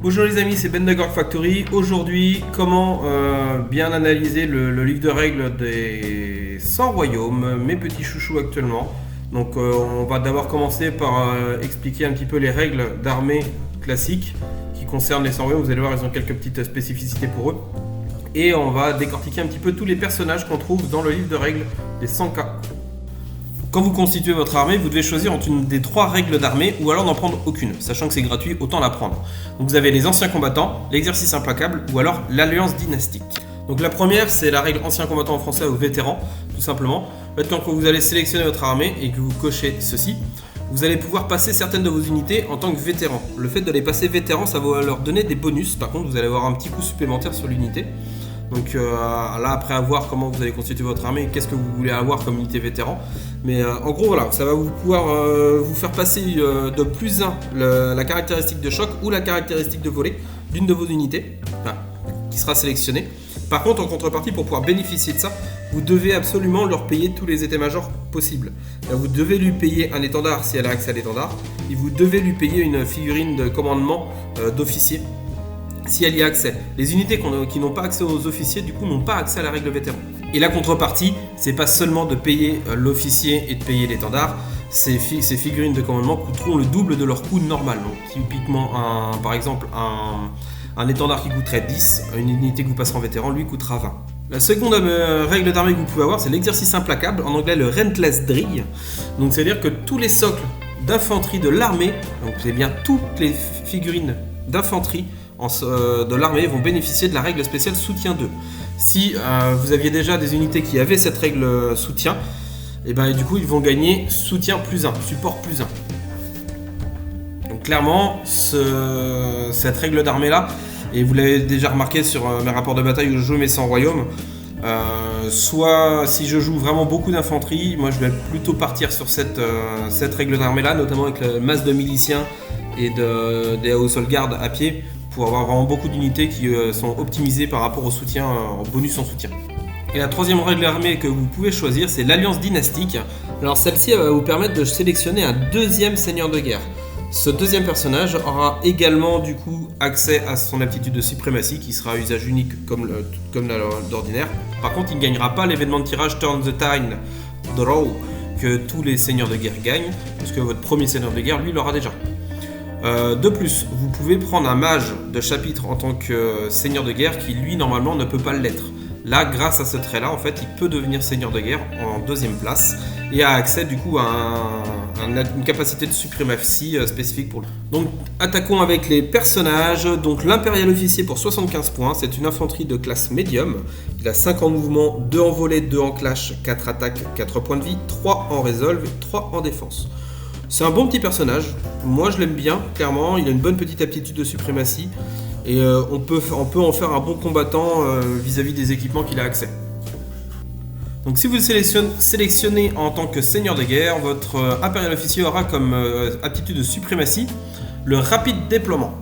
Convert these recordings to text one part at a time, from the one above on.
Bonjour les amis, c'est Ben de Gorg Factory. Aujourd'hui, comment bien analyser le livre de règles des 100 royaumes, mes petits chouchous actuellement. Donc on va d'abord commencer par expliquer un petit peu les règles d'armée classiques qui concernent les 100 royaumes. Vous allez voir, ils ont quelques petites spécificités pour eux. Et on va décortiquer un petit peu tous les personnages qu'on trouve dans le livre de règles des 100K. Quand vous constituez votre armée, vous devez choisir entre une des 3 règles d'armée ou alors n'en prendre aucune. Sachant que c'est gratuit, autant la prendre. Donc vous avez les anciens combattants, l'exercice implacable ou alors l'alliance dynastique. Donc la première, c'est la règle ancien combattant en français ou vétéran, tout simplement. En fait, quand vous allez sélectionner votre armée et que vous cochez ceci, vous allez pouvoir passer certaines de vos unités en tant que vétéran. Le fait de les passer vétérans, ça va leur donner des bonus. Par contre, vous allez avoir un petit coup supplémentaire sur l'unité. Donc là, après avoir comment vous allez constituer votre armée, qu'est-ce que vous voulez avoir comme unité vétéran. Mais en gros, voilà, ça va vous pouvoir vous faire passer de plus 1 la caractéristique de choc ou la caractéristique de volée d'une de vos unités, qui sera sélectionnée. Par contre, en contrepartie, pour pouvoir bénéficier de ça, vous devez absolument leur payer tous les états-majors possibles. Vous devez lui payer un étendard si elle a accès à l'étendard, et vous devez lui payer une figurine de commandement d'officier si elle y a accès. Les unités qui n'ont pas accès aux officiers, du coup, n'ont pas accès à la règle vétéran. Et la contrepartie, c'est pas seulement de payer l'officier et de payer l'étendard. Ces figurines de commandement coûteront le double de leur coût normal. Donc, typiquement, par exemple, un étendard qui coûterait 10, une unité que vous passerez en vétéran, lui coûtera 20. La seconde règle d'armée que vous pouvez avoir, c'est l'exercice implacable, en anglais le Relentless Drill. Donc, c'est-à-dire que tous les socles d'infanterie de l'armée, donc c'est bien toutes les figurines d'infanterie de l'armée vont bénéficier de la règle spéciale soutien 2. Si vous aviez déjà des unités qui avaient cette règle soutien, et du coup ils vont gagner soutien plus 1, support plus 1. Donc clairement, cette règle d'armée là, et vous l'avez déjà remarqué sur mes rapports de bataille où je joue mes 100 royaumes, soit si je joue vraiment beaucoup d'infanterie, moi je vais plutôt partir sur cette règle d'armée là, notamment avec la masse de miliciens et des household guards à pied, pour avoir vraiment beaucoup d'unités qui sont optimisées par rapport au soutien, en bonus en soutien. Et la troisième règle d'armée que vous pouvez choisir, c'est l'alliance dynastique. Alors celle-ci va vous permettre de sélectionner un deuxième seigneur de guerre. Ce deuxième personnage aura également du coup accès à son aptitude de suprématie qui sera à usage unique comme d'ordinaire. Par contre, il ne gagnera pas l'événement de tirage Turn the Tide Draw que tous les seigneurs de guerre gagnent, puisque votre premier seigneur de guerre, lui, l'aura déjà. De plus, vous pouvez prendre un mage de chapitre en tant que seigneur de guerre qui lui normalement ne peut pas l'être. Là, grâce à ce trait là, en fait, il peut devenir seigneur de guerre en deuxième place et a accès du coup à une capacité de suprématie spécifique pour lui. Donc attaquons avec les personnages. Donc l'impérial officier pour 75 points, c'est une infanterie de classe médium. Il a 5 en mouvement, 2 en volée, 2 en clash, 4 attaques, 4 points de vie, 3 en resolve, 3 en défense. C'est un bon petit personnage, moi je l'aime bien, clairement, il a une bonne petite aptitude de suprématie et on peut en faire un bon combattant vis-à-vis des équipements qu'il a accès. Donc si vous le sélectionnez en tant que seigneur de guerre, votre impérial officier aura comme aptitude de suprématie le rapide déploiement.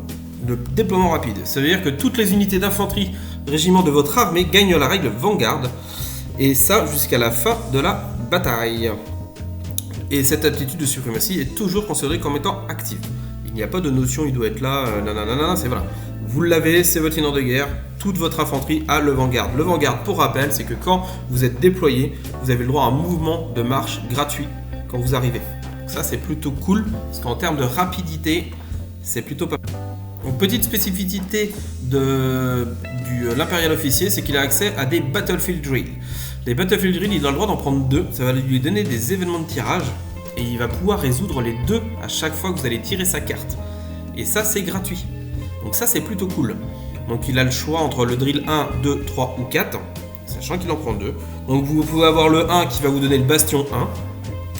Le déploiement rapide, ça veut dire que toutes les unités d'infanterie régiment de votre armée gagnent la règle Vanguard, et ça jusqu'à la fin de la bataille. Et cette aptitude de suprématie est toujours considérée comme étant active. Il n'y a pas de notion, il doit être là, c'est voilà. Vous l'avez, c'est votre seigneur de guerre, toute votre infanterie a le Vanguard. Le Vanguard, pour rappel, c'est que quand vous êtes déployé, vous avez le droit à un mouvement de marche gratuit quand vous arrivez. Donc ça, c'est plutôt cool, parce qu'en termes de rapidité, c'est plutôt pas mal. Donc petite spécificité de l'impérial officier, c'est qu'il a accès à des battlefield drills. Les battlefield drills, il a le droit d'en prendre 2, ça va lui donner des événements de tirage et il va pouvoir résoudre les 2 à chaque fois que vous allez tirer sa carte. Et ça, c'est gratuit. Donc ça, c'est plutôt cool. Donc il a le choix entre le drill 1, 2, 3 ou 4, sachant qu'il en prend 2. Donc vous pouvez avoir le 1 qui va vous donner le bastion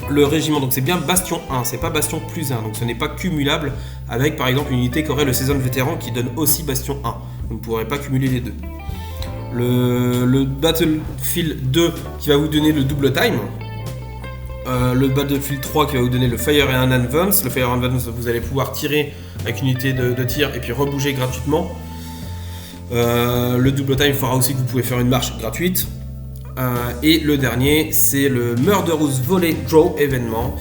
1. Le régiment, donc c'est bien bastion 1, c'est pas bastion plus 1, donc ce n'est pas cumulable avec par exemple une unité qui aurait le season vétéran qui donne aussi bastion 1. Vous ne pourrez pas cumuler les deux. Le Battlefield 2 qui va vous donner le double time. Le Battlefield 3 qui va vous donner le Fire and Advance. Le Fire and Advance, vous allez pouvoir tirer avec une unité de tir et puis rebouger gratuitement. Le double time fera aussi que vous pouvez faire une marche gratuite. Et le dernier, c'est le Murderous Volley Draw événement.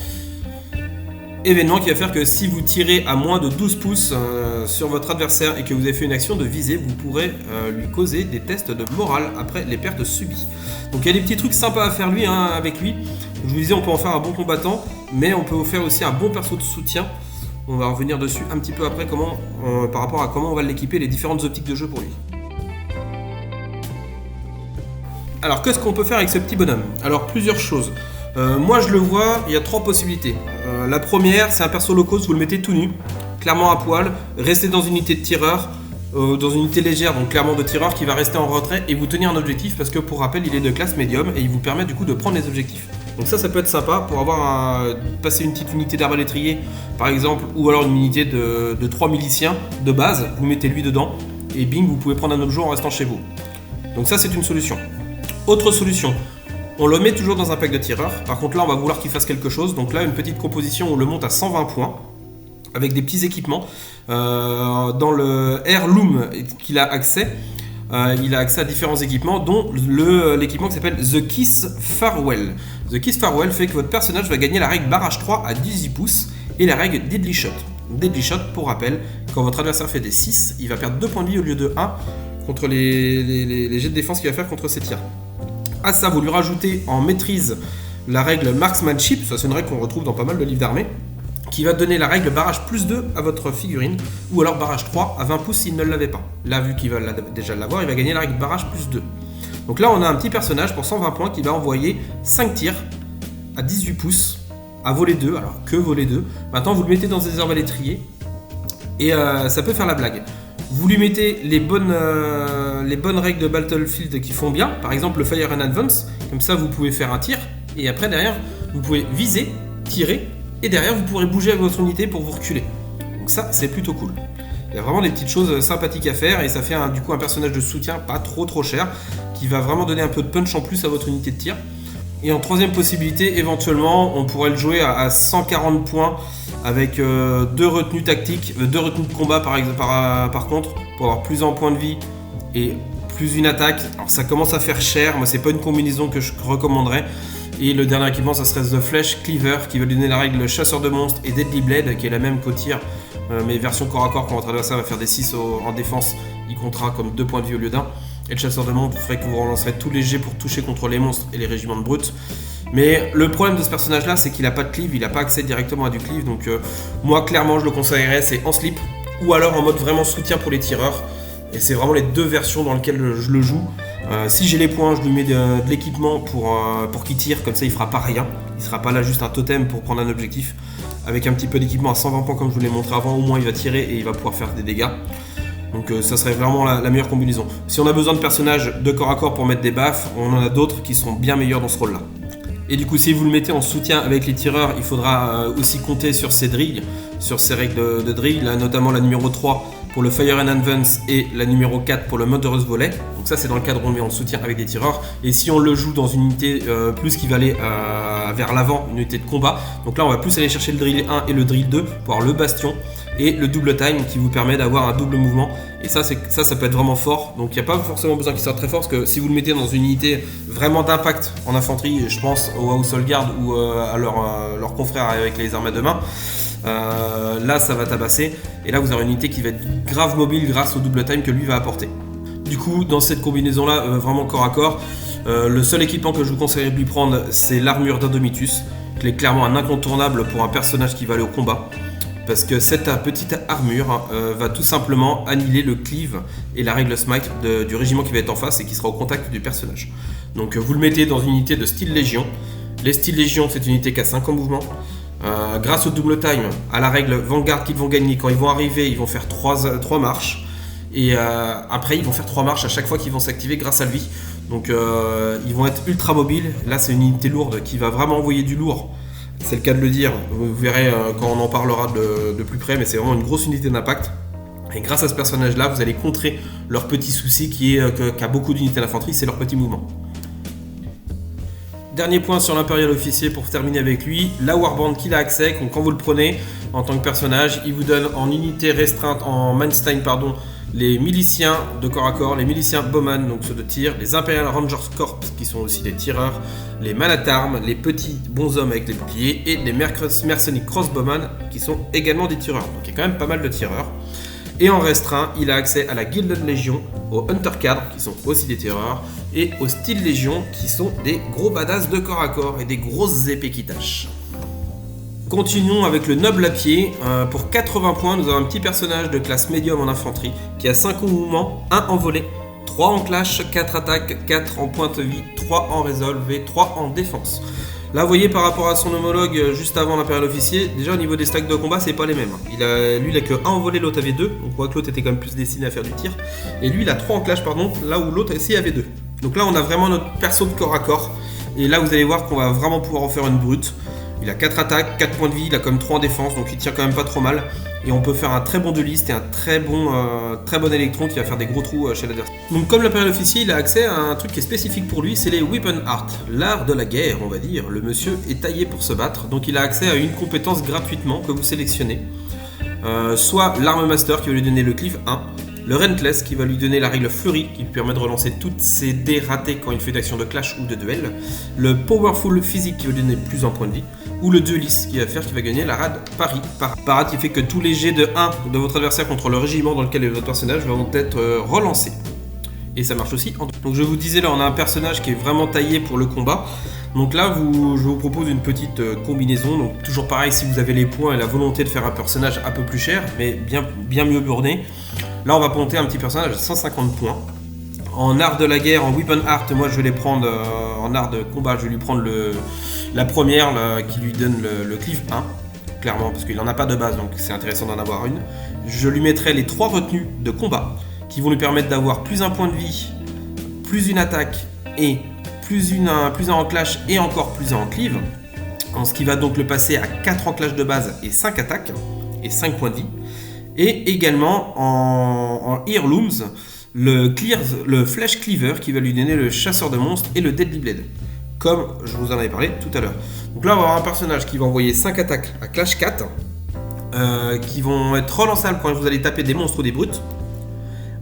Événement qui va faire que si vous tirez à moins de 12 pouces sur votre adversaire et que vous avez fait une action de visée, vous pourrez lui causer des tests de morale après les pertes subies. Donc il y a des petits trucs sympas à faire avec lui. Je vous disais, on peut en faire un bon combattant, mais on peut faire aussi un bon perso de soutien. On va revenir dessus un petit peu après par rapport à comment on va l'équiper, les différentes optiques de jeu pour lui. Alors qu'est-ce qu'on peut faire avec ce petit bonhomme? Alors plusieurs choses. Moi je le vois, il y a 3 possibilités. La première, c'est un perso low cost, vous le mettez tout nu, clairement à poil, restez dans une unité de tireur, dans une unité légère, donc clairement de tireur, qui va rester en retrait et vous tenir un objectif parce que pour rappel il est de classe médium et il vous permet du coup de prendre les objectifs. Donc ça peut être sympa pour passer une petite unité d'arbalétrier par exemple, ou alors une unité de 3 miliciens de base, vous mettez lui dedans et bing, vous pouvez prendre un objet en restant chez vous. Donc ça c'est une solution. Autre solution, on le met toujours dans un pack de tireurs. Par contre là on va vouloir qu'il fasse quelque chose. Donc là une petite composition, on le monte à 120 points avec des petits équipements. Dans le Heirloom qu'il a accès, il a accès à différents équipements, dont l'équipement qui s'appelle The Kiss Farewell. The Kiss Farewell fait que votre personnage va gagner la règle barrage 3 à 18 pouces et la règle Deadly Shot. Deadly Shot, pour rappel, quand votre adversaire fait des 6, il va perdre 2 points de vie au lieu de 1 contre les jets de défense qu'il va faire contre ses tirs. À ça, vous lui rajoutez en maîtrise la règle Marksmanship, ça c'est une règle qu'on retrouve dans pas mal de livres d'armée, qui va donner la règle barrage plus 2 à votre figurine, ou alors barrage 3 à 20 pouces s'il ne l'avait pas. Là, vu qu'il va déjà l'avoir, il va gagner la règle barrage plus 2. Donc là, on a un petit personnage pour 120 points qui va envoyer 5 tirs à 18 pouces, à voler 2, alors que voler 2. Maintenant, vous le mettez dans des arbalétriers, et ça peut faire la blague. Vous lui mettez les bonnes règles de Battlefield qui font bien, par exemple le Fire and Advance, comme ça vous pouvez faire un tir, et après derrière, vous pouvez viser, tirer, et derrière vous pourrez bouger avec votre unité pour vous reculer. Donc ça c'est plutôt cool. Il y a vraiment des petites choses sympathiques à faire et ça fait du coup un personnage de soutien pas trop cher qui va vraiment donner un peu de punch en plus à votre unité de tir. Et en troisième possibilité, éventuellement on pourrait le jouer à 140 points avec 2 retenues tactiques, 2 retenues de combat par contre, pour avoir plus en points de vie et plus une attaque. Alors ça commence à faire cher, moi c'est pas une combinaison que je recommanderais. Et le dernier équipement, ça serait The Flesh Cleaver qui va donner la règle chasseur de monstres et Deadly Blade qui est la même qu'au tir, mais version corps à corps. Quand votre adversaire va faire des 6 en défense, il comptera comme 2 points de vie au lieu d'1. Et le chasseur de monstres ferait que vous relancerez tous les jets pour toucher contre les monstres et les régiments de brutes. Mais le problème de ce personnage là, c'est qu'il n'a pas de cleave, il n'a pas accès directement à du cleave. Donc moi clairement je le conseillerais, c'est en slip ou alors en mode vraiment soutien pour les tireurs. Et c'est vraiment les 2 versions dans lesquelles je le joue. Si j'ai les points, je lui mets de l'équipement pour qu'il tire, comme ça il fera pas rien. Il sera pas là juste un totem pour prendre un objectif. Avec un petit peu d'équipement à 120 points comme je vous l'ai montré avant, au moins il va tirer et il va pouvoir faire des dégâts. Donc ça serait vraiment la meilleure combinaison. Si on a besoin de personnages de corps à corps pour mettre des baffes, on en a d'autres qui sont bien meilleurs dans ce rôle là. Et du coup si vous le mettez en soutien avec les tireurs, il faudra aussi compter sur ses drills, sur ses règles de drill, là, notamment la numéro 3 pour le Fire and Advance et la numéro 4 pour le Murderous Volley. Donc ça c'est dans le cadre où on met en soutien avec des tireurs. Et si on le joue dans une unité plus qui va aller vers l'avant, une unité de combat, donc là on va plus aller chercher le drill 1 et le drill 2 pour avoir le bastion et le double time qui vous permet d'avoir un double mouvement. Et ça peut être vraiment fort. Donc il n'y a pas forcément besoin qu'il soit très fort parce que si vous le mettez dans une unité vraiment d'impact en infanterie, je pense au Household Guard ou à leurs confrères avec les armes à deux mains, là ça va tabasser et là vous aurez une unité qui va être grave mobile grâce au double time que lui va apporter. Du coup dans cette combinaison là vraiment corps à corps, le seul équipement que je vous conseillerais de lui prendre c'est l'armure d'Indomitus qui est clairement un incontournable pour un personnage qui va aller au combat parce que cette petite armure va tout simplement annihiler le cleave et la règle smite du régiment qui va être en face et qui sera au contact du personnage. Donc vous le mettez dans une unité de style légion. Les styles légion c'est une unité qui a 5 en mouvement. Grâce au double time, à la règle Vanguard qu'ils vont gagner, quand ils vont arriver, ils vont faire 3 marches. Et après, ils vont faire 3 marches à chaque fois qu'ils vont s'activer grâce à lui. Donc ils vont être ultra mobiles. Là, c'est une unité lourde qui va vraiment envoyer du lourd. C'est le cas de le dire. Vous verrez quand on en parlera de plus près. Mais c'est vraiment une grosse unité d'impact. Et grâce à ce personnage-là, vous allez contrer leur petit souci qu'a beaucoup d'unités d'infanterie, c'est leur petit mouvement. Dernier point sur l'Imperial Officier pour terminer avec lui, la Warband qu'il a accès, donc quand vous le prenez en tant que personnage, il vous donne en unité restreinte, en Manstein pardon, les miliciens de corps à corps, les miliciens Bowman, donc ceux de tir, les Imperial Rangers Corps qui sont aussi des tireurs, les Man at Arms, les petits bonshommes avec les boucliers et les Mercenary Crossbowmen qui sont également des tireurs. Donc il y a quand même pas mal de tireurs. Et en restreint, il a accès à la Gilded Legion, aux Hunter Cadre qui sont aussi des tireurs et aux Steel Legion qui sont des gros badass de corps à corps et des grosses épées qui tâchent. Continuons avec le noble à pied. Pour 80 points, nous avons un petit personnage de classe médium en infanterie qui a 5 en mouvement, 1 en volée, 3 en clash, 4 attaques, 4 en pointe vie, 3 en resolve et 3 en défense. Là, vous voyez, par rapport à son homologue juste avant l'impérial officier, déjà au niveau des stacks de combat, c'est pas les mêmes. Lui, il a que 1 en volée, l'autre avait 2. Donc on voit que l'autre était quand même plus destiné à faire du tir. Et lui, il a 3 en clash, pardon, là où l'autre aussi avait 2. Donc là, on a vraiment notre perso de corps à corps. Et là, vous allez voir qu'on va vraiment pouvoir en faire une brute. Il a 4 attaques, 4 points de vie, il a comme 3 en défense, donc il tient quand même pas trop mal. Et on peut faire un très bon dueliste et un très bon électron qui va faire des gros trous chez l'adversaire. Donc comme l'impérial officier, il a accès à un truc qui est spécifique pour lui, c'est les Weapon Art, l'art de la guerre, on va dire. Le monsieur est taillé pour se battre, donc il a accès à une compétence gratuitement que vous sélectionnez. Soit l'Arme Master qui va lui donner le Cleave 1, le Relentless qui va lui donner la règle Fleurie qui lui permet de relancer toutes ses dés ratés quand il fait d'action de clash ou de duel, le Powerful Physique qui va lui donner plus en points de vie, ou le Duelist qui va gagner la rade Pari. Parade qui fait que tous les jets de 1 de votre adversaire contre le régiment dans lequel est votre personnage vont être relancés. Et ça marche aussi en deux. Donc je vous disais là, on a un personnage qui est vraiment taillé pour le combat. Donc là, je vous propose une petite combinaison. Donc toujours pareil, si vous avez les points et la volonté de faire un personnage un peu plus cher, mais bien mieux burné. Là, on va monter un petit personnage à 150 points. En art de la guerre, en weapon art, moi je vais les prendre en art de combat, je vais lui prendre la première là, qui lui donne le Cleave 1, clairement, parce qu'il n'en a pas de base, donc c'est intéressant d'en avoir une. Je lui mettrai les 3 retenues de combat, qui vont lui permettre d'avoir plus un point de vie, plus une attaque, et plus un en clash, et encore plus un en cleave. Ce qui va donc le passer à 4 en clash de base, et 5 attaques, et 5 points de vie. Et également en Heirlooms, le Flash Cleaver qui va lui donner le chasseur de monstres et le Deadly Blade, comme je vous en avais parlé tout à l'heure. Donc là on va avoir un personnage qui va envoyer 5 attaques à Clash 4 qui vont être relançables quand vous allez taper des monstres ou des brutes,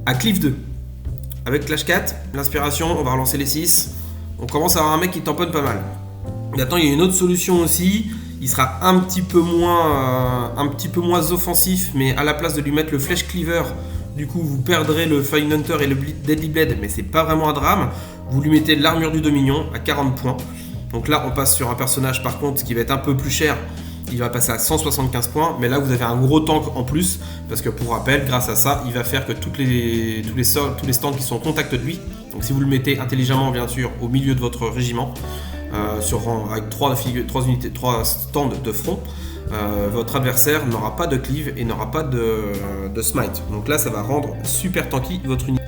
à Cleave 2. Avec Clash 4, l'inspiration, on va relancer les 6, on commence à avoir un mec qui tamponne pas mal. Maintenant il y a une autre solution aussi. Il sera un petit peu moins offensif, mais à la place de lui mettre le Flash Cleaver, du coup vous perdrez le Fine Hunter et le Deadly Blade, mais c'est pas vraiment un drame. Vous lui mettez l'armure du Dominion à 40 points. Donc là on passe sur un personnage par contre qui va être un peu plus cher. Il va passer à 175 points, mais là vous avez un gros tank en plus, parce que pour rappel, grâce à ça, il va faire que tous les stands qui sont au contact de lui, donc si vous le mettez intelligemment bien sûr au milieu de votre régiment, avec 3 stands de front, votre adversaire n'aura pas de cleave et n'aura pas de smite. Donc là, ça va rendre super tanky votre unité.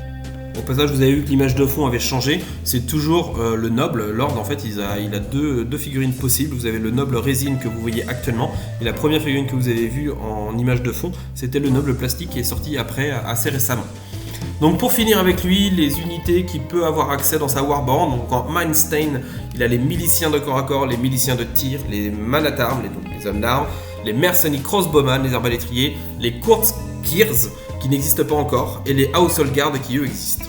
Au passage, vous avez vu que l'image de fond avait changé. C'est toujours le noble. Lord, en fait, il a deux figurines possibles. Vous avez le noble résine que vous voyez actuellement. Et la première figurine que vous avez vue en image de fond, c'était le noble plastique qui est sorti après, assez récemment. Donc pour finir avec lui, les unités qu'il peut avoir accès dans sa warband. Donc en Mindstain, il a les miliciens de corps à corps, les miliciens de tir, les Man at Arms, les hommes d'armes, les Mercenary Crossbowmen, les arbalétriers, les Kurzkeers qui n'existent pas encore, et les Household Guard qui eux existent.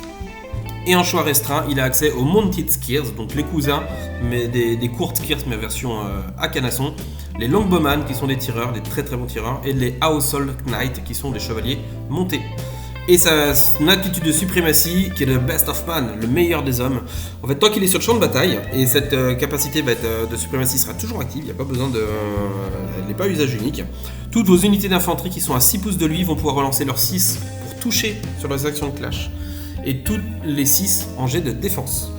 Et en choix restreint, il a accès aux Mounted Skiers, donc les cousins mais des Kurzkeers mais version à canasson, les Longbowmen qui sont des tireurs, des très très bons tireurs, et les Household Knights qui sont des chevaliers montés. Et son attitude de suprématie, qui est le best of man, le meilleur des hommes. En fait, tant qu'il est sur le champ de bataille, et cette capacité de suprématie sera toujours active, il n'y a pas besoin elle n'est pas à usage unique. Toutes vos unités d'infanterie qui sont à 6 pouces de lui vont pouvoir relancer leurs 6 pour toucher sur leurs actions de clash. Et toutes les 6 en jet de défense.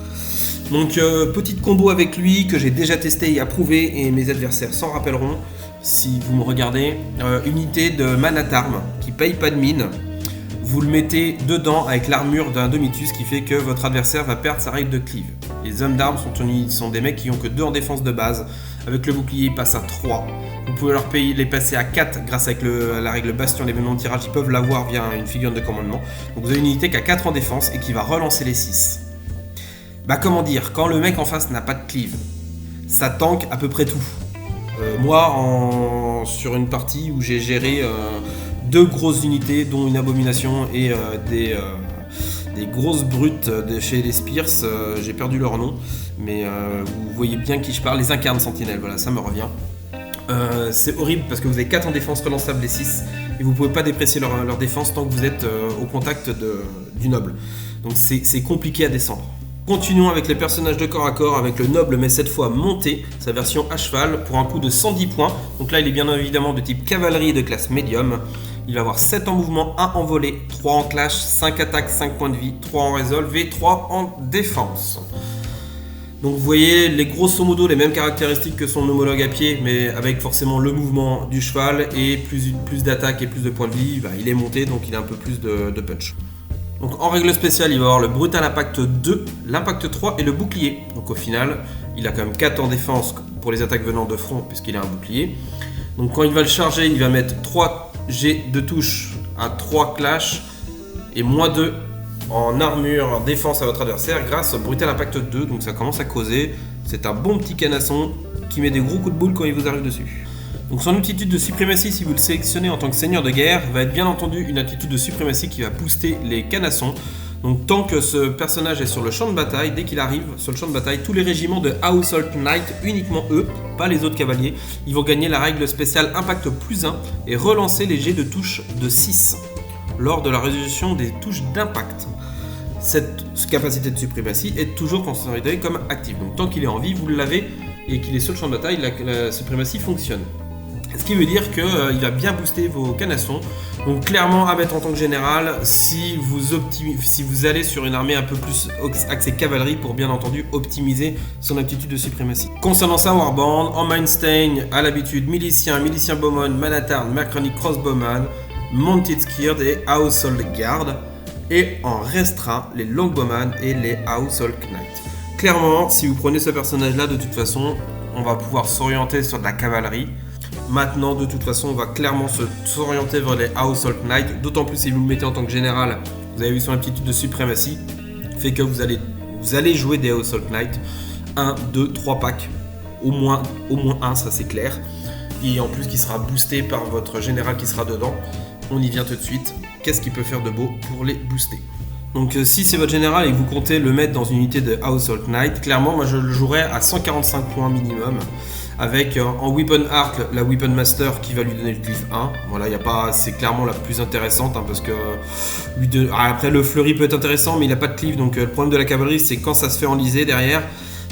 Donc, petite combo avec lui que j'ai déjà testé et approuvé, et mes adversaires s'en rappelleront si vous me regardez. Unité de Man at Arms qui paye pas de mine. Vous le mettez dedans avec l'armure d'un Domitus qui fait que votre adversaire va perdre sa règle de cleave. Les hommes d'armes sont des mecs qui ont que 2 en défense de base. Avec le bouclier, ils passent à 3. Vous pouvez les passer à 4 grâce à la règle bastion, l'événement de tirage. Ils peuvent l'avoir via une figurine de commandement. Donc vous avez une unité qui a 4 en défense et qui va relancer les 6. Comment dire, quand le mec en face n'a pas de cleave, ça tank à peu près tout. Moi, sur une partie où j'ai géré 2 grosses unités, dont une abomination et des grosses brutes de chez les Spears. J'ai perdu leur nom, mais vous voyez bien qui je parle. Les incarnes sentinelles, voilà, ça me revient. C'est horrible parce que vous avez 4 en défense relançable les 6 et vous pouvez pas déprécier leur défense tant que vous êtes au contact du noble. Donc c'est compliqué à descendre. Continuons avec les personnages de corps à corps avec le noble, mais cette fois monté, sa version à cheval pour un coût de 110 points. Donc là il est bien évidemment de type cavalerie de classe médium. Il va avoir 7 en mouvement, 1 en volée, 3 en clash, 5 attaques, 5 points de vie, 3 en resolve et 3 en défense. Donc vous voyez les grosso modo les mêmes caractéristiques que son homologue à pied, mais avec forcément le mouvement du cheval et plus d'attaque et plus de points de vie. Il est monté, donc il a un peu plus de punch. Donc en règle spéciale, il va avoir le brutal impact 2, l'impact 3 et le bouclier. Donc au final, il a quand même 4 en défense pour les attaques venant de front puisqu'il a un bouclier. Donc quand il va le charger, il va mettre 3 G de touche à 3 clash et moins 2 en armure, en défense à votre adversaire grâce au brutal impact 2. Donc ça commence à causer. C'est un bon petit canasson qui met des gros coups de boule quand il vous arrive dessus. Donc son aptitude de suprématie, si vous le sélectionnez en tant que seigneur de guerre, va être bien entendu une aptitude de suprématie qui va booster les canassons. Donc tant que ce personnage est sur le champ de bataille, dès qu'il arrive sur le champ de bataille, tous les régiments de Household Knight, uniquement eux, pas les autres cavaliers, ils vont gagner la règle spéciale impact plus 1 et relancer les jets de touche de 6 lors de la résolution des touches d'impact. Cette capacité de suprématie est toujours considérée comme active. Donc tant qu'il est en vie, vous l'avez et qu'il est sur le champ de bataille, la suprématie fonctionne. Ce qui veut dire qu'il va bien booster vos canassons. Donc clairement à mettre en tant que général si vous allez sur une armée un peu plus axée cavalerie pour bien entendu optimiser son aptitude de suprématie. Concernant sa warband, en Mainstain à l'habitude milicien bowman, man-at-arms, Macronic crossbowman, mounted skirt et household guard. Et en restreint les longbowman et les household knight. Clairement si vous prenez ce personnage là de toute façon on va pouvoir s'orienter sur de la cavalerie. Maintenant, de toute façon, on va clairement s'orienter vers les Household Knight, d'autant plus si vous le mettez en tant que général. Vous avez vu son aptitude de suprématie, fait que vous allez jouer des Household Knight. 1, 2, 3 packs, au moins 1, ça c'est clair. Et en plus, qui sera boosté par votre général qui sera dedans. On y vient tout de suite. Qu'est-ce qu'il peut faire de beau pour les booster ? Donc si c'est votre général et que vous comptez le mettre dans une unité de Household Knight, clairement, moi je le jouerai à 145 points minimum. Avec en Weapon Art la Weapon Master qui va lui donner le cleave 1. Voilà, c'est clairement la plus intéressante parce que après le fleury peut être intéressant mais il n'a pas de cleave, donc le problème de la cavalerie c'est quand ça se fait enliser derrière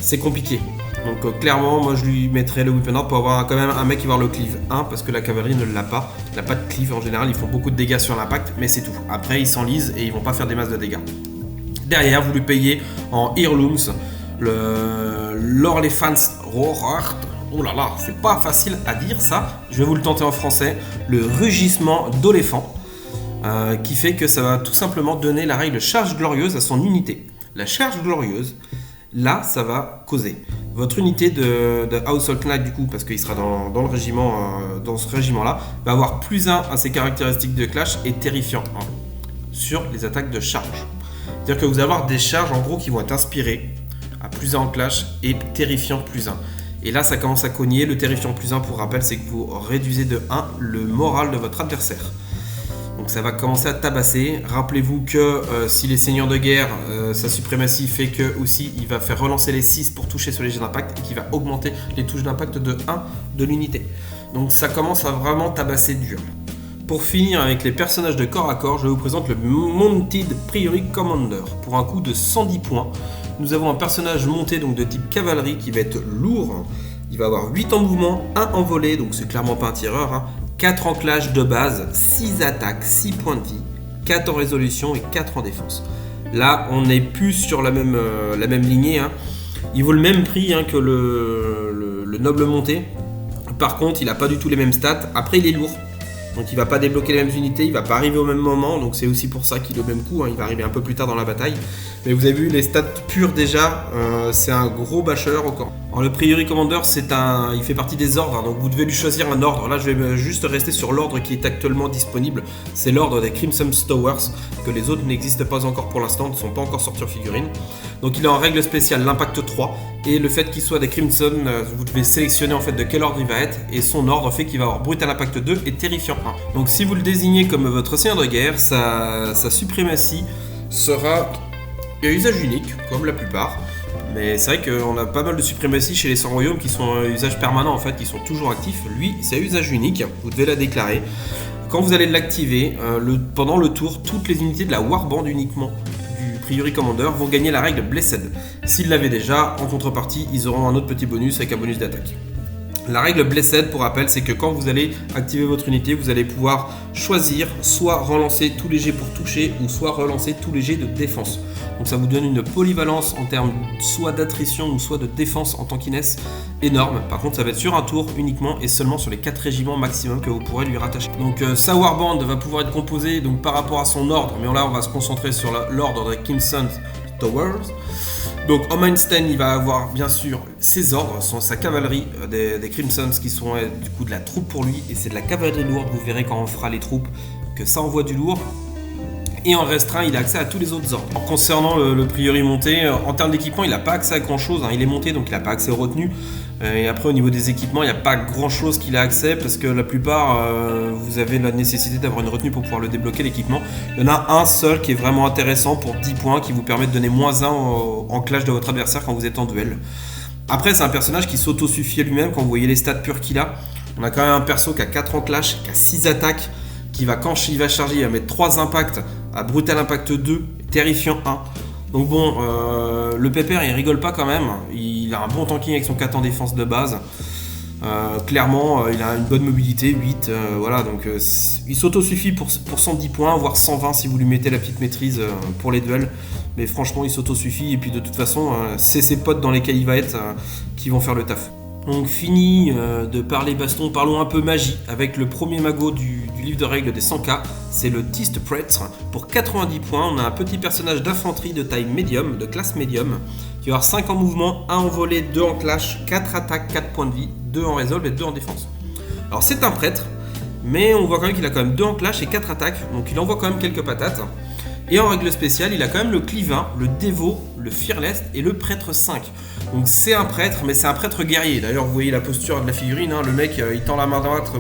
c'est compliqué. Donc clairement moi je lui mettrais le Weapon Art pour avoir quand même un mec qui va avoir le cleave 1 parce que la cavalerie ne l'a pas. Il n'a pas de cleave en général, ils font beaucoup de dégâts sur l'impact mais c'est tout. Après ils s'enlisent et ils vont pas faire des masses de dégâts. Derrière vous lui payez en Heirlooms l'Orléfans Rohrart. Oh là là, c'est pas facile à dire ça. Je vais vous le tenter en français. Le rugissement d'éléphant, qui fait que ça va tout simplement donner la règle charge glorieuse à son unité. La charge glorieuse, là, ça va causer. Votre unité de Household Knight, du coup, parce qu'il sera dans le régiment, dans ce régiment-là, va avoir plus 1 à ses caractéristiques de clash et terrifiant 1 sur les attaques de charge. C'est-à-dire que vous allez avoir des charges en gros qui vont être inspirées à plus 1 en clash et terrifiant plus 1. Et là, ça commence à cogner. Le terrifiant plus 1, pour rappel, c'est que vous réduisez de 1 le moral de votre adversaire. Donc ça va commencer à tabasser. Rappelez-vous que si les seigneurs de guerre, sa suprématie fait que aussi il va faire relancer les 6 pour toucher sur les jets d'impact et qui va augmenter les touches d'impact de 1 de l'unité. Donc ça commence à vraiment tabasser dur. Pour finir avec les personnages de corps à corps, je vous présente le Mounted Priory Commander pour un coût de 110 points. Nous avons un personnage monté donc de type cavalerie qui va être lourd. Il va avoir 8 en mouvement, 1 en volée, donc c'est clairement pas un tireur. 4 en clash de base, 6 attaques, 6 points de vie, 4 en résolution et 4 en défense. Là, on n'est plus sur la même lignée. Il vaut le même prix que le noble monté. Par contre, il n'a pas du tout les mêmes stats. Après, il est lourd. Donc il va pas débloquer les mêmes unités, il va pas arriver au même moment, donc c'est aussi pour ça qu'il est au même coup, il va arriver un peu plus tard dans la bataille. Mais vous avez vu les stats purs déjà, c'est un gros bâcheur au corps. Alors, le Priori Commander, il fait partie des ordres, donc vous devez lui choisir un ordre. Là, je vais juste rester sur l'ordre qui est actuellement disponible. C'est l'ordre des Crimson Towers, que les autres n'existent pas encore pour l'instant, ne sont pas encore sortis en figurine. Donc il est en règle spéciale, l'impact 3, et le fait qu'il soit des Crimson, vous devez sélectionner en fait de quel ordre il va être, et son ordre fait qu'il va avoir Brutal Impact 2 et Terrifiant 1. Donc si vous le désignez comme votre seigneur de guerre, sa suprématie sera à usage unique, comme la plupart. Mais c'est vrai qu'on a pas mal de suprématies chez les 100 royaumes qui sont à usage permanent en fait, qui sont toujours actifs. Lui, c'est à usage unique, vous devez la déclarer. Quand vous allez l'activer, pendant le tour, toutes les unités de la Warband uniquement du Priori Commander vont gagner la règle Blessed. S'ils l'avaient déjà, en contrepartie, ils auront un autre petit bonus avec un bonus d'attaque. La règle Blessed, pour rappel, c'est que quand vous allez activer votre unité, vous allez pouvoir choisir soit relancer tous les jets pour toucher, ou soit relancer tous les jets de défense. Donc ça vous donne une polyvalence en termes soit d'attrition ou soit de défense en tankiness énorme. Par contre, ça va être sur un tour uniquement et seulement sur les 4 régiments maximum que vous pourrez lui rattacher. Donc sa Warband va pouvoir être composée donc, par rapport à son ordre, mais là on va se concentrer sur l'ordre de Crimson Towers. Donc Homenstein, il va avoir bien sûr ses ordres, sa cavalerie des Crimsons qui sont du coup de la troupe pour lui, et c'est de la cavalerie lourde, vous verrez quand on fera les troupes que ça envoie du lourd. Et en restreint, il a accès à tous les autres ordres. Alors, concernant le Priori monté, en termes d'équipement, il n'a pas accès à grand chose, il est monté donc il n'a pas accès aux retenues. Et après au niveau des équipements, il n'y a pas grand chose qu'il a accès parce que la plupart, vous avez la nécessité d'avoir une retenue pour pouvoir le débloquer l'équipement. Il y en a un seul qui est vraiment intéressant pour 10 points qui vous permet de donner -1 en clash de votre adversaire quand vous êtes en duel. Après c'est un personnage qui s'autosuffit à lui-même quand vous voyez les stats purs qu'il a. On a quand même un perso qui a 4 en clash, qui a 6 attaques, qui va quand il va charger, il va mettre 3 impacts à Brutal Impact 2, Terrifiant 1. Donc bon, le pépère il rigole pas quand même, il a un bon tanking avec son 4 en défense de base. Clairement, il a une bonne mobilité, 8, voilà, donc il s'autosuffit pour 110 points, voire 120 si vous lui mettez la petite maîtrise pour les duels. Mais franchement, il s'autosuffit et puis de toute façon, c'est ses potes dans lesquels il va être qui vont faire le taf. Donc fini de parler baston, parlons un peu magie avec le premier magot du livre de règles des 100k, c'est le Tist Prêtre. Pour 90 points, on a un petit personnage d'infanterie de taille médium, de classe médium, qui va avoir 5 en mouvement, 1 en volée, 2 en clash, 4 attaques, 4 points de vie, 2 en resolve et 2 en défense. Alors c'est un prêtre, mais on voit quand même qu'il a quand même 2 en clash et 4 attaques, donc il envoie quand même quelques patates. Et en règle spéciale, il a quand même le Clivin, le Dévot, le Fearless et le Prêtre 5. Donc c'est un prêtre, mais c'est un prêtre guerrier. D'ailleurs, vous voyez la posture de la figurine, le mec il tend la main droite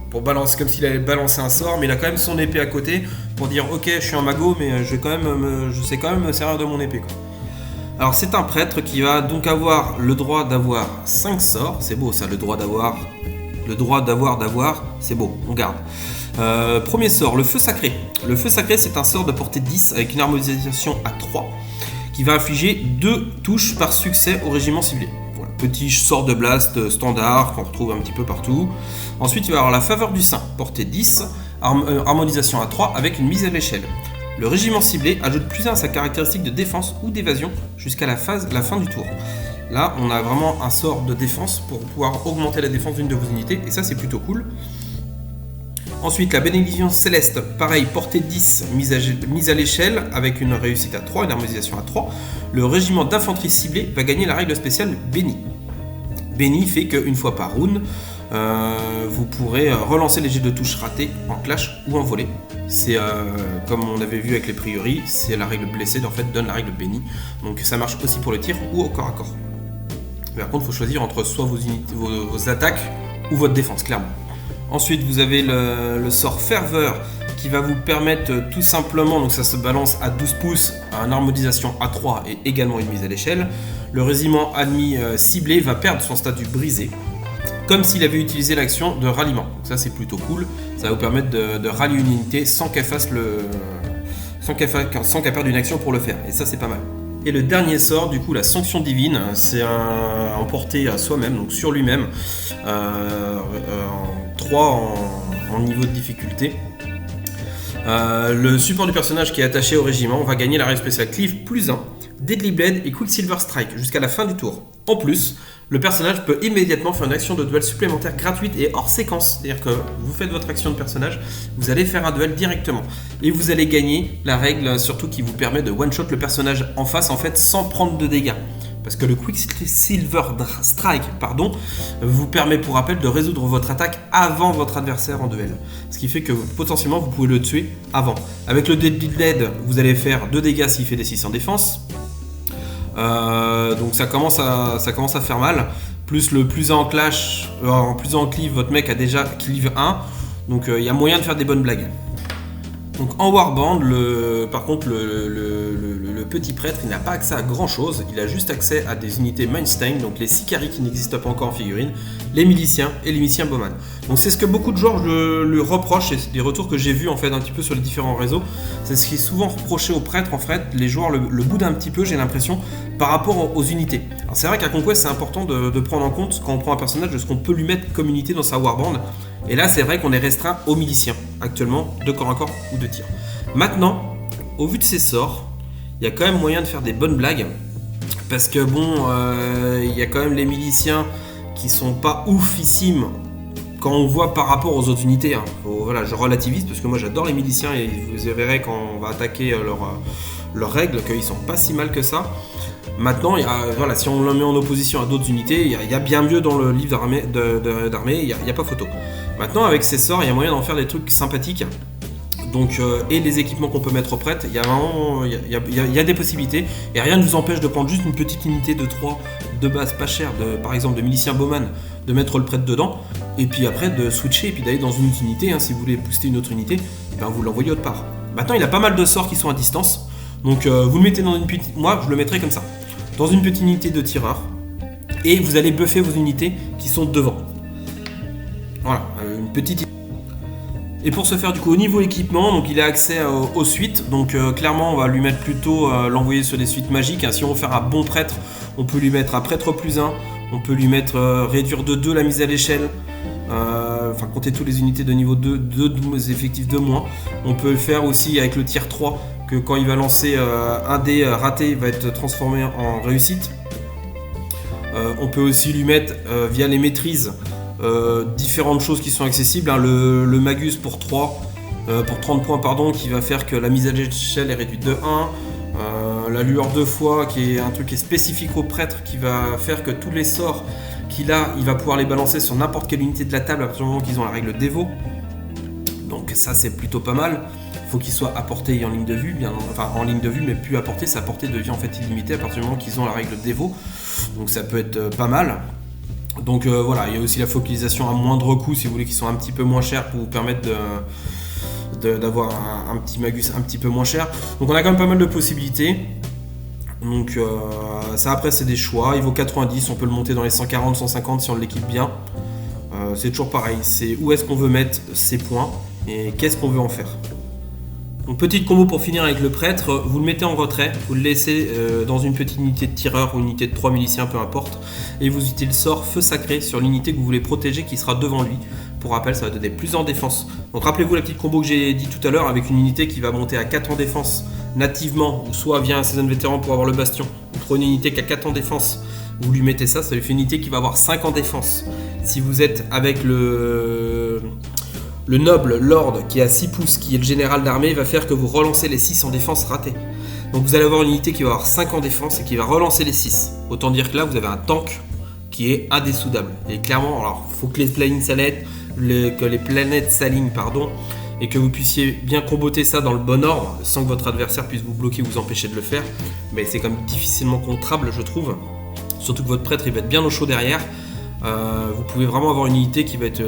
pour balancer, comme s'il allait balancer un sort, mais il a quand même son épée à côté pour dire ok, je suis un magot, mais je sais quand même me servir de mon épée, quoi. Alors c'est un prêtre qui va donc avoir le droit d'avoir 5 sorts, c'est beau ça, le droit d'avoir, c'est beau, on garde. Premier sort, le Feu Sacré. Le Feu Sacré, c'est un sort de portée 10 avec une harmonisation à 3 qui va infliger 2 touches par succès au régiment ciblé. Voilà, petit sort de blast standard qu'on retrouve un petit peu partout. Ensuite, il va avoir la Faveur du Saint, portée 10, harmonisation à 3 avec une mise à l'échelle. Le régiment ciblé ajoute +1 à sa caractéristique de défense ou d'évasion jusqu'à la fin du tour. Là, on a vraiment un sort de défense pour pouvoir augmenter la défense d'une de vos unités, et ça, c'est plutôt cool. Ensuite, la bénédiction céleste, pareil, portée 10, mise à l'échelle, avec une réussite à 3, une harmonisation à 3. Le régiment d'infanterie ciblée va gagner la règle spéciale Béni. Béni fait qu'une fois par round, vous pourrez relancer les jets de touche ratés en clash ou en volée. C'est comme on avait vu avec les priori, c'est la règle blessée, en fait, donne la règle Béni. Donc ça marche aussi pour le tir ou au corps à corps. Mais par contre, il faut choisir entre soit vos attaques ou votre défense, clairement. Ensuite, vous avez le sort Ferveur qui va vous permettre tout simplement, donc ça se balance à 12 pouces, une harmonisation à 3 et également une mise à l'échelle. Le régiment ennemi ciblé va perdre son statut brisé, comme s'il avait utilisé l'action de ralliement. Donc ça, c'est plutôt cool. Ça va vous permettre de rallier une unité sans qu'elle perde une action pour le faire. Et ça, c'est pas mal. Et le dernier sort, du coup, la Sanction Divine, c'est un porté à soi-même, donc sur lui-même, 3 en niveau de difficulté. Le support du personnage qui est attaché au régiment va gagner la règle spéciale Cleave +1, Deadly Blade et Quicksilver Strike jusqu'à la fin du tour. En plus, le personnage peut immédiatement faire une action de duel supplémentaire gratuite et hors séquence. C'est-à-dire que vous faites votre action de personnage, vous allez faire un duel directement. Et vous allez gagner la règle surtout qui vous permet de one-shot le personnage en face en fait sans prendre de dégâts. parce que le Quicksilver Strike vous permet pour rappel de résoudre votre attaque avant votre adversaire en duel. Ce qui fait que potentiellement vous pouvez le tuer avant. Avec le Deadly Blade, vous allez faire 2 dégâts s'il fait des 6 en défense. Donc ça commence à faire mal. Plus le plus 1 en clash, en plus 1 en cleave, votre mec a déjà cleave 1. Donc il y a moyen de faire des bonnes blagues. Donc en Warband, par contre, le petit prêtre, il n'a pas accès à grand chose. Il a juste accès à des unités Mindstein, donc les Sicarii qui n'existent pas encore en figurine, les miliciens et les miliciens Bowman. Donc c'est ce que beaucoup de joueurs lui reprochent, et c'est des retours que j'ai vus en fait un petit peu sur les différents réseaux. C'est ce qui est souvent reproché aux prêtres, en fait. Les joueurs le boudent un petit peu, j'ai l'impression, par rapport aux unités. Alors c'est vrai qu'à Conquest, c'est important de prendre en compte, quand on prend un personnage, de ce qu'on peut lui mettre comme unité dans sa Warband. Et là, c'est vrai qu'on est restreint aux miliciens, actuellement, de corps à corps ou de tir. Maintenant, au vu de ces sorts, il y a quand même moyen de faire des bonnes blagues. Parce que bon, il y a quand même les miliciens qui sont pas oufissimes quand on voit par rapport aux autres unités. Voilà, je relativise parce que moi j'adore les miliciens et vous verrez quand on va attaquer leurs règles qu'ils sont pas si mal que ça. Maintenant, voilà, si on le met en opposition à d'autres unités, il y a bien mieux dans le livre d'armée, il n'y a pas photo. Maintenant, avec ces sorts, il y a moyen d'en faire des trucs sympathiques. Donc, et les équipements qu'on peut mettre au prêtre, il y a des possibilités. Et rien ne vous empêche de prendre juste une petite unité de 3 de base pas chère, par exemple de miliciens Bowman, de mettre le prêtre dedans, et puis après de switcher, et puis d'aller dans une autre unité. Si vous voulez booster une autre unité, vous l'envoyez autre part. Maintenant, il a pas mal de sorts qui sont à distance. Donc vous le mettez dans une petite... Moi, je le mettrais comme ça. Dans une petite unité de tireur. Et vous allez buffer vos unités qui sont devant. Voilà, une petite... Et pour ce faire, du coup, au niveau équipement, donc il a accès aux suites. Donc clairement, on va lui mettre plutôt l'envoyer sur des suites magiques. Si on veut faire un bon prêtre, on peut lui mettre un prêtre plus 1. On peut lui mettre réduire de 2 la mise à l'échelle. Compter toutes les unités de niveau 2, 2 effectifs de moins. On peut le faire aussi avec le tier 3, que quand il va lancer un dé raté, il va être transformé en réussite. On peut aussi lui mettre, via les maîtrises, différentes choses qui sont accessibles. Le Magus pour 30 points, qui va faire que la mise à l'échelle est réduite de 1. La lueur 2 fois, qui est un truc qui est spécifique au prêtre, qui va faire que tous les sorts qu'il a, il va pouvoir les balancer sur n'importe quelle unité de la table à partir du moment qu'ils ont la règle dévot. Donc ça, c'est plutôt pas mal. Il faut qu'ils soient apportés en ligne de vue, en ligne de vue, mais plus apportés, sa portée devient en fait illimitée à partir du moment qu'ils ont la règle dévot. Donc ça peut être pas mal. Donc voilà, il y a aussi la focalisation à moindre coût, si vous voulez, qui sont un petit peu moins chers pour vous permettre d'avoir un petit Magus un petit peu moins cher. Donc on a quand même pas mal de possibilités. Donc ça, après, c'est des choix. Il vaut 90, on peut le monter dans les 140, 150 si on l'équipe bien. C'est toujours pareil, c'est où est-ce qu'on veut mettre ses points et qu'est-ce qu'on veut en faire. Donc petite combo pour finir avec le prêtre, vous le mettez en retrait, vous le laissez dans une petite unité de tireur ou une unité de 3 miliciens, peu importe, et vous utilisez le sort feu sacré sur l'unité que vous voulez protéger qui sera devant lui. Pour rappel, ça va donner plus en défense. Donc rappelez-vous la petite combo que j'ai dit tout à l'heure avec une unité qui va monter à 4 en défense nativement, ou soit via un season vétéran pour avoir le bastion. Vous prenez une unité qui a 4 en défense, vous lui mettez ça lui fait une unité qui va avoir 5 en défense. Si vous êtes avec le noble lord qui a 6 pouces, qui est le général d'armée, il va faire que vous relancez les 6 en défense ratés. Donc vous allez avoir une unité qui va avoir 5 en défense et qui va relancer les 6. Autant dire que là, vous avez un tank qui est indésoudable. Et clairement, alors il faut que les planètes s'alignent, et que vous puissiez bien comboter ça dans le bon ordre, sans que votre adversaire puisse vous bloquer ou vous empêcher de le faire. Mais c'est quand même difficilement contrable, je trouve. Surtout que votre prêtre, il va être bien au chaud derrière. Vous pouvez vraiment avoir une unité qui va être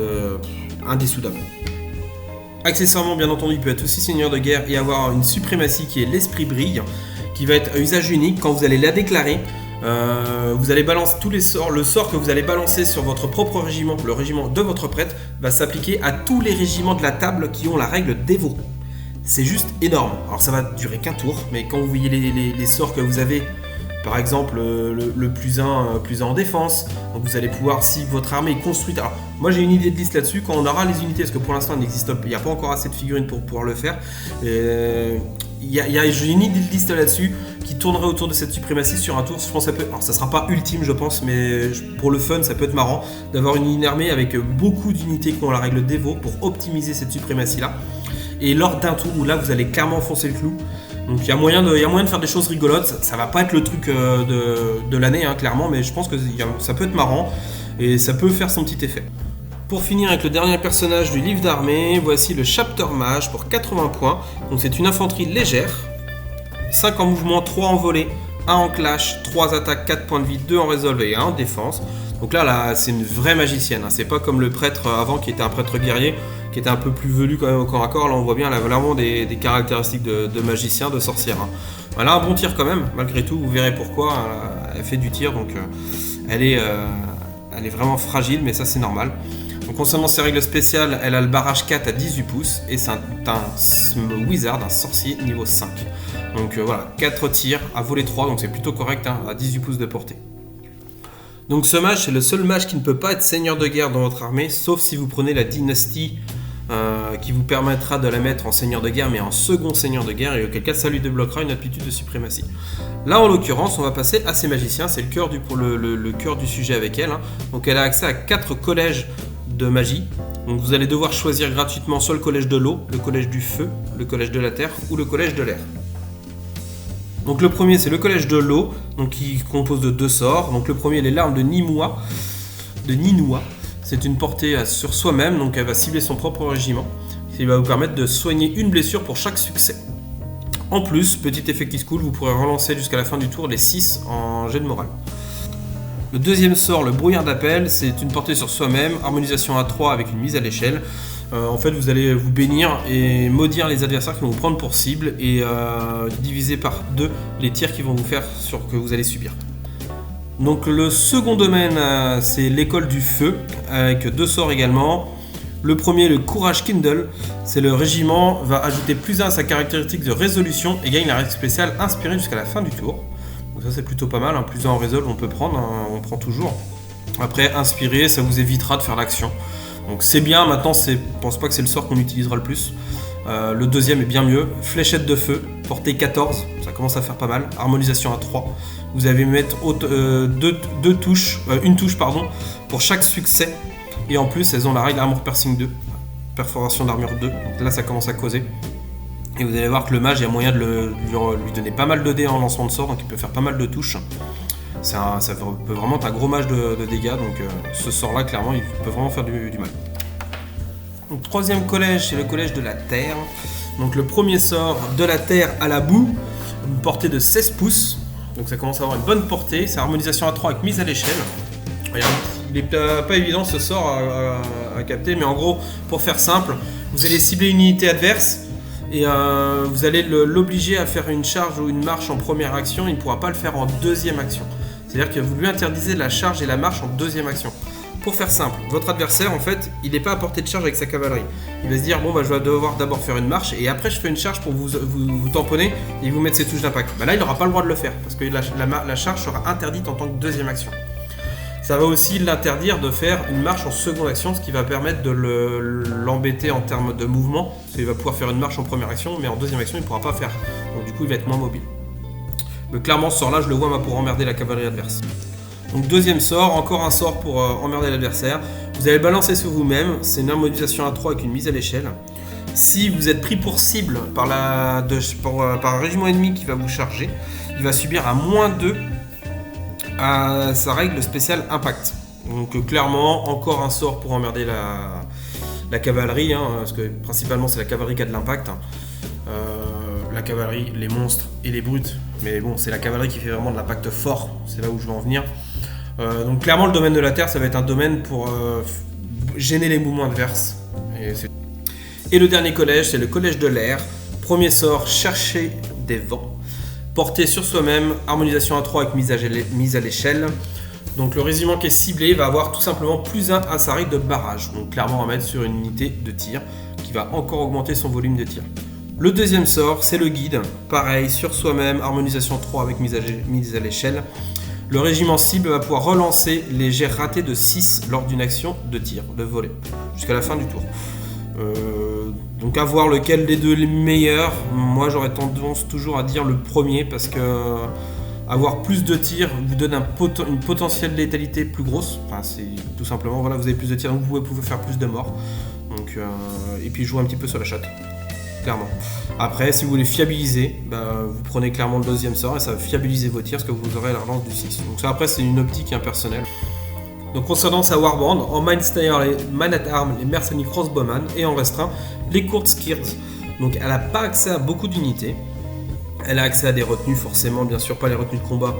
indésoudable. Accessoirement, bien entendu, il peut être aussi seigneur de guerre et avoir une suprématie qui est l'esprit brille, qui va être à usage unique. Quand vous allez la déclarer, vous allez balancer tous les sorts. Le sort que vous allez balancer sur votre propre régiment, le régiment de votre prêtre, va s'appliquer à tous les régiments de la table qui ont la règle dévot. C'est juste énorme. Alors ça va durer qu'un tour, mais quand vous voyez les sorts que vous avez, par exemple le plus 1 en défense, donc vous allez pouvoir, si votre armée est construite. Alors moi j'ai une idée de liste là-dessus, quand on aura les unités, parce que pour l'instant il n'y a pas encore assez de figurines pour pouvoir le faire. J'ai une idée de liste là-dessus qui tournerait autour de cette suprématie sur un tour. Je pense que ça peut. Alors ça sera pas ultime, je pense, mais pour le fun, ça peut être marrant d'avoir une armée avec beaucoup d'unités qui ont la règle dévot pour optimiser cette suprématie là. Et lors d'un tour où là vous allez clairement foncer le clou, Donc il y a moyen de faire des choses rigolotes. Ça va pas être le truc de l'année, hein, clairement, mais je pense que ça peut être marrant et ça peut faire son petit effet. Pour finir avec le dernier personnage du livre d'armée, voici le Chapter Mage pour 80 points. Donc c'est une infanterie légère, 5 en mouvement, 3 en volée, 1 en clash, 3 attaques, 4 points de vie, 2 en résolve et 1 en défense. Donc là c'est une vraie magicienne, hein. C'est pas comme le prêtre avant qui était un prêtre guerrier, qui était un peu plus velu quand même au corps à corps. Là on voit bien, elle a vraiment des caractéristiques de magicien, de sorcière, hein. Elle a un bon tir quand même, malgré tout, vous verrez pourquoi. Elle fait du tir, donc elle est vraiment fragile, mais ça c'est normal. Donc concernant ses règles spéciales, elle a le barrage 4 à 18 pouces et c'est un wizard, un sorcier niveau 5. Donc voilà, 4 tirs à voler 3, donc c'est plutôt correct, hein, à 18 pouces de portée. Donc ce mage, c'est le seul mage qui ne peut pas être seigneur de guerre dans votre armée, sauf si vous prenez la dynastie qui vous permettra de la mettre en seigneur de guerre, mais en second seigneur de guerre, et auquel cas ça lui débloquera une aptitude de suprématie. Là en l'occurrence, on va passer à ses magiciens, c'est le cœur du sujet avec elle, hein. Donc elle a accès à 4 collèges de magie. Donc vous allez devoir choisir gratuitement soit le collège de l'eau, le collège du feu, le collège de la terre ou le collège de l'air. Donc le premier c'est le collège de l'eau, donc qui compose de 2 sorts. Donc le premier, les larmes de Ninoua. C'est une portée sur soi-même, donc elle va cibler son propre régiment, ce qui va vous permettre de soigner une blessure pour chaque succès. En plus, petit effet qui se coule, vous pourrez relancer jusqu'à la fin du tour les 6 en jet de morale. Le deuxième sort, le brouillard d'appel, c'est une portée sur soi-même, harmonisation à 3 avec une mise à l'échelle. En fait, vous allez vous bénir et maudire les adversaires qui vont vous prendre pour cible et diviser par 2 les tirs qu'ils vont vous faire que vous allez subir. Donc le second domaine, c'est l'école du feu, avec 2 sorts également. Le premier, le courage Kindle, c'est le régiment va ajouter +1 à sa caractéristique de résolution et gagne la règle spéciale inspirée jusqu'à la fin du tour. Donc ça c'est plutôt pas mal, hein. +1 en résolve on peut prendre, hein, on prend toujours. Après inspirer, ça vous évitera de faire l'action. Donc c'est bien, maintenant je pense pas que c'est le sort qu'on utilisera le plus. Le deuxième est bien mieux, fléchette de feu, portée 14, ça commence à faire pas mal, harmonisation à 3. Vous allez mettre une touche pour chaque succès. Et en plus elles ont la règle Armor Piercing 2, perforation d'armure 2, donc là ça commence à causer. Et vous allez voir que le mage, il y a moyen de lui donner pas mal de dés en lancement de sort, donc il peut faire pas mal de touches. Ça peut vraiment être un gros mage de dégâts, donc ce sort-là, clairement, il peut vraiment faire du mal. Donc, troisième collège, c'est le collège de la terre. Donc le premier sort, de la terre à la boue, une portée de 16 pouces. Donc ça commence à avoir une bonne portée, c'est harmonisation à 3 avec mise à l'échelle. Il n'est pas évident ce sort à capter, mais en gros, pour faire simple, vous allez cibler une unité adverse, et vous allez l'obliger à faire une charge ou une marche en première action, il ne pourra pas le faire en deuxième action. C'est-à-dire que vous lui interdisez la charge et la marche en deuxième action. Pour faire simple, votre adversaire, en fait, il n'est pas à portée de charge avec sa cavalerie. Il va se dire, bon, bah, je vais devoir d'abord faire une marche, et après je fais une charge pour vous tamponner et vous mettre ses touches d'impact. Bah, là, il n'aura pas le droit de le faire, parce que la charge sera interdite en tant que deuxième action. Ça va aussi l'interdire de faire une marche en seconde action, ce qui va permettre de l'embêter en termes de mouvement. Il va pouvoir faire une marche en première action, mais en deuxième action, il ne pourra pas faire. Donc du coup, il va être moins mobile. Mais clairement, ce sort-là, je le vois pour emmerder la cavalerie adverse. Donc deuxième sort, encore un sort pour emmerder l'adversaire. Vous allez balancer sur vous-même, c'est une harmonisation à 3 avec une mise à l'échelle. Si vous êtes pris pour cible par un régiment ennemi qui va vous charger, il va subir un -2 à sa règle spéciale impact. Donc clairement, encore un sort pour emmerder la cavalerie, hein, parce que principalement c'est la cavalerie qui a de l'impact. La cavalerie, les monstres et les brutes, mais bon, c'est la cavalerie qui fait vraiment de l'impact fort, c'est là où je veux en venir. Donc clairement, le domaine de la terre, ça va être un domaine pour gêner les mouvements adverses. Et le dernier collège, c'est le collège de l'air. Premier sort, chercher des vents. Porté sur soi-même, harmonisation à 3 avec mise à l'échelle. Donc le régiment qui est ciblé va avoir tout simplement +1 à sa règle de barrage. Donc clairement, on va mettre sur une unité de tir qui va encore augmenter son volume de tir. Le deuxième sort, c'est le guide. Pareil, sur soi-même, harmonisation 3 avec mise à l'échelle. Le régiment cible va pouvoir relancer les jets ratés de 6 lors d'une action de tir, de volet, jusqu'à la fin du tour. Donc à voir lequel des deux est le meilleur. Moi j'aurais tendance toujours à dire le premier, parce que avoir plus de tirs vous donne une potentielle létalité plus grosse. Enfin, c'est tout simplement, voilà, vous avez plus de tirs, donc vous pouvez faire plus de morts. Donc, et puis jouer un petit peu sur la chatte. clairement. Après, si vous voulez fiabiliser, vous prenez clairement le deuxième sort et ça va fiabiliser vos tirs parce que vous aurez la relance du 6. Donc ça, après, c'est une optique impersonnelle. Donc concernant sa warband, en Mindslayer, les Man at Arms, les Mercenary Crossbowman et en restreint, les Court Skirts. Donc elle n'a pas accès à beaucoup d'unités. Elle a accès à des retenues, forcément, bien sûr, pas les retenues de combat.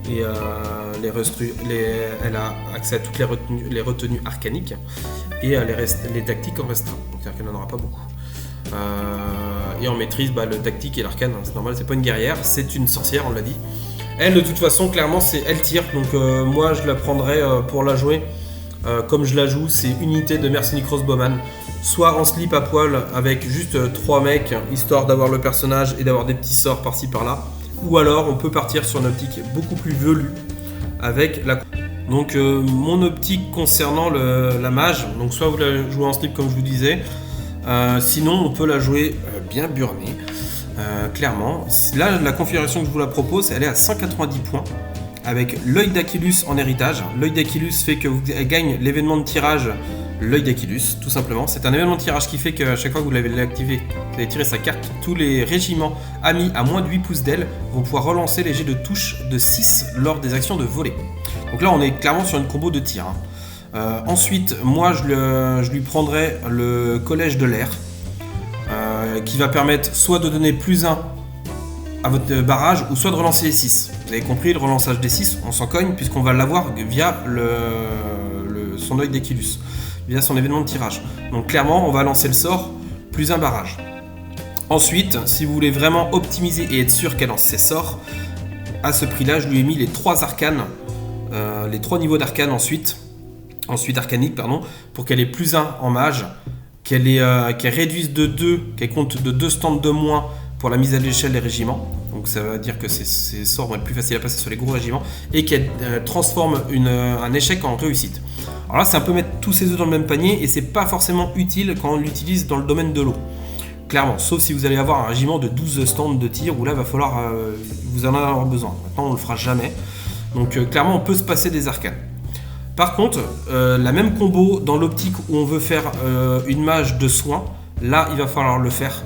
Et elle a accès à toutes les retenues arcaniques et les tactiques en restreint. Donc c'est-à-dire qu'elle n'en aura pas beaucoup. Et en maîtrise, le tactique et l'arcane, c'est normal, c'est pas une guerrière, c'est une sorcière, on l'a dit. Elle, de toute façon, clairement, elle tire. Donc moi, je la prendrais pour la jouer. Comme je la joue, c'est unité de Mercenary Crossbowman. Soit en slip à poil avec juste 3 mecs, histoire d'avoir le personnage et d'avoir des petits sorts par-ci par-là. Ou alors, on peut partir sur une optique beaucoup plus velue avec la... Donc mon optique concernant la mage, donc soit vous la jouez en slip comme je vous disais, sinon on peut la jouer bien burnée. Clairement, là la configuration que je vous la propose, elle est à 190 points avec l'œil d'Achillus en héritage. L'œil d'Achillus fait que vous gagnez l'événement de tirage, l'œil d'Achillus, tout simplement. C'est un événement de tirage qui fait qu'à chaque fois que vous l'avez activé, vous allez tirer sa carte. Tous les régiments amis à moins de 8 pouces d'aile vont pouvoir relancer les jets de touche de 6 lors des actions de volée. Donc là, on est clairement sur une combo de tir. Ensuite, moi, je lui prendrai le collège de l'air. Qui va permettre soit de donner plus 1 à votre barrage ou soit de relancer les 6. Vous avez compris, le relançage des 6, on s'en cogne puisqu'on va l'avoir via son œil d'Achillus, via son événement de tirage. Donc clairement, on va lancer le sort plus 1 barrage. Ensuite, si vous voulez vraiment optimiser et être sûr qu'elle lance ses sorts, à ce prix-là, je lui ai mis les 3 arcanes, les 3 niveaux d'arcane ensuite arcanique, pour qu'elle ait plus 1 en mage, qu'elle réduise de 2, qu'elle compte de 2 stands de moins pour la mise à l'échelle des régiments. Donc ça veut dire que ces sorts vont être plus faciles à passer sur les gros régiments et qu'elle transforme un échec en réussite. Alors là, c'est un peu mettre tous ses œufs dans le même panier et c'est pas forcément utile quand on l'utilise dans le domaine de l'eau. Clairement, sauf si vous allez avoir un régiment de 12 stands de tir où là, va falloir vous en avoir besoin. Maintenant, on le fera jamais. Donc clairement, on peut se passer des arcanes. Par contre, la même combo dans l'optique où on veut faire une mage de soins, là il va falloir le faire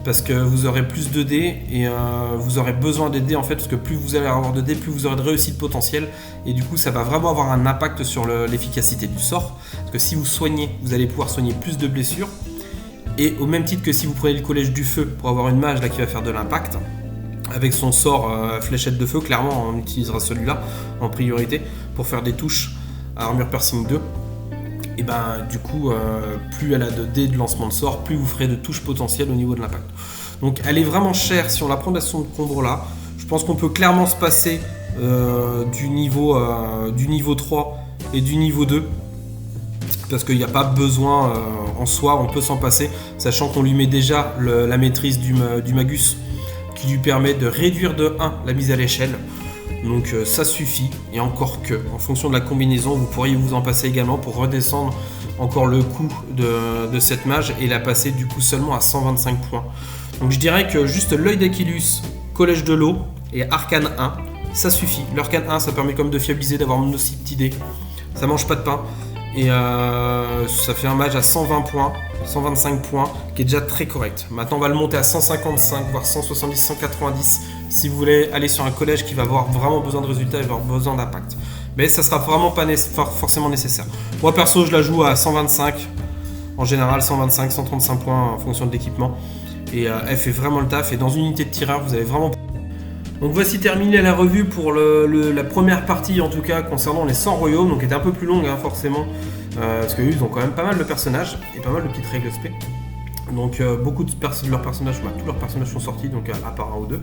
parce que vous aurez plus de dés et vous aurez besoin des dés en fait parce que plus vous allez avoir de dés, plus vous aurez de réussite potentielle et du coup ça va vraiment avoir un impact sur l'efficacité du sort parce que si vous soignez, vous allez pouvoir soigner plus de blessures et au même titre que si vous prenez le collège du feu pour avoir une mage là qui va faire de l'impact avec son sort fléchette de feu, clairement on utilisera celui-là en priorité pour faire des touches à Armure Piercing 2 et du coup plus elle a de dés de lancement de sort, plus vous ferez de touches potentielles au niveau de l'impact. Donc elle est vraiment chère si on la prend dans son combo là. Je pense qu'on peut clairement se passer du niveau 3 et du niveau 2 parce qu'il n'y a pas besoin en soi, on peut s'en passer sachant qu'on lui met déjà la maîtrise du Magus qui lui permet de réduire de 1 la mise à l'échelle. Donc ça suffit, et encore que, en fonction de la combinaison, vous pourriez vous en passer également pour redescendre encore le coût de cette mage et la passer du coup seulement à 125 points. Donc je dirais que juste l'œil d'Achillus, collège de l'eau et arcane 1, ça suffit. L'arcane 1, ça permet comme de fiabiliser, d'avoir une aussi petite idée. Ça mange pas de pain. Et ça fait un mage à 120 points, 125 points, qui est déjà très correct. Maintenant, on va le monter à 155, voire 170, 190, si vous voulez aller sur un collège qui va avoir vraiment besoin de résultats et avoir besoin d'impact. Mais ça sera vraiment pas forcément nécessaire. Moi, perso, je la joue à 125, en général 125, 135 points en fonction de l'équipement. Et elle fait vraiment le taf. Et dans une unité de tireur, vous avez vraiment... Donc voici terminé la revue pour la première partie en tout cas concernant les 100 royaumes, donc qui était un peu plus longue forcément, parce qu'eux ils ont quand même pas mal de personnages et pas mal de petites règles spé. Donc beaucoup de leurs personnages, tous leurs personnages sont sortis, donc à part un ou deux.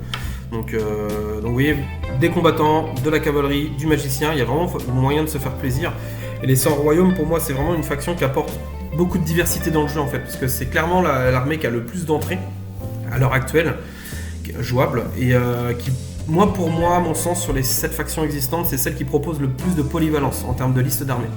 Donc vous voyez, des combattants, de la cavalerie, du magicien, il y a vraiment moyen de se faire plaisir. Et les 100 royaumes pour moi c'est vraiment une faction qui apporte beaucoup de diversité dans le jeu en fait, parce que c'est clairement l'armée qui a le plus d'entrées à l'heure actuelle. Jouable et qui, pour moi, à mon sens, sur les 7 factions existantes, c'est celle qui propose le plus de polyvalence en termes de liste d'armées.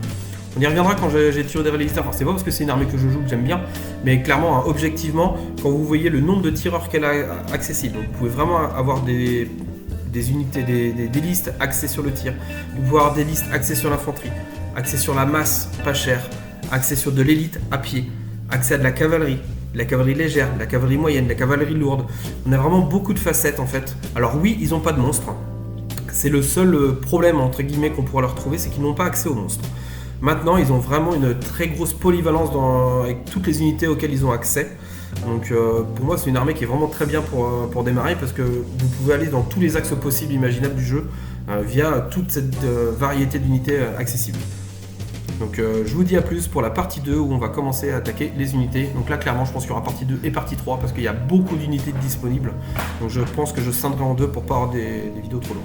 On y reviendra quand j'ai tiré des listes. Enfin, c'est pas parce que c'est une armée que je joue que j'aime bien, mais clairement, objectivement, quand vous voyez le nombre de tireurs qu'elle a accessible, vous pouvez vraiment avoir des unités, des listes axées sur le tir, vous pouvez avoir des listes axées sur l'infanterie, axées sur la masse, pas cher, axées sur de l'élite à pied, axées à de la cavalerie, la cavalerie légère, la cavalerie moyenne, la cavalerie lourde. On a vraiment beaucoup de facettes en fait. Alors oui, ils n'ont pas de monstres. C'est le seul problème entre guillemets qu'on pourra leur trouver, c'est qu'ils n'ont pas accès aux monstres. Maintenant, ils ont vraiment une très grosse polyvalence avec toutes les unités auxquelles ils ont accès. Donc pour moi, c'est une armée qui est vraiment très bien pour démarrer parce que vous pouvez aller dans tous les axes possibles imaginables du jeu via toute cette variété d'unités accessibles. Donc je vous dis à plus pour la partie 2 où on va commencer à attaquer les unités. Donc là clairement je pense qu'il y aura partie 2 et partie 3 parce qu'il y a beaucoup d'unités disponibles. Donc je pense que je scinderai en deux pour pas avoir des vidéos trop longues.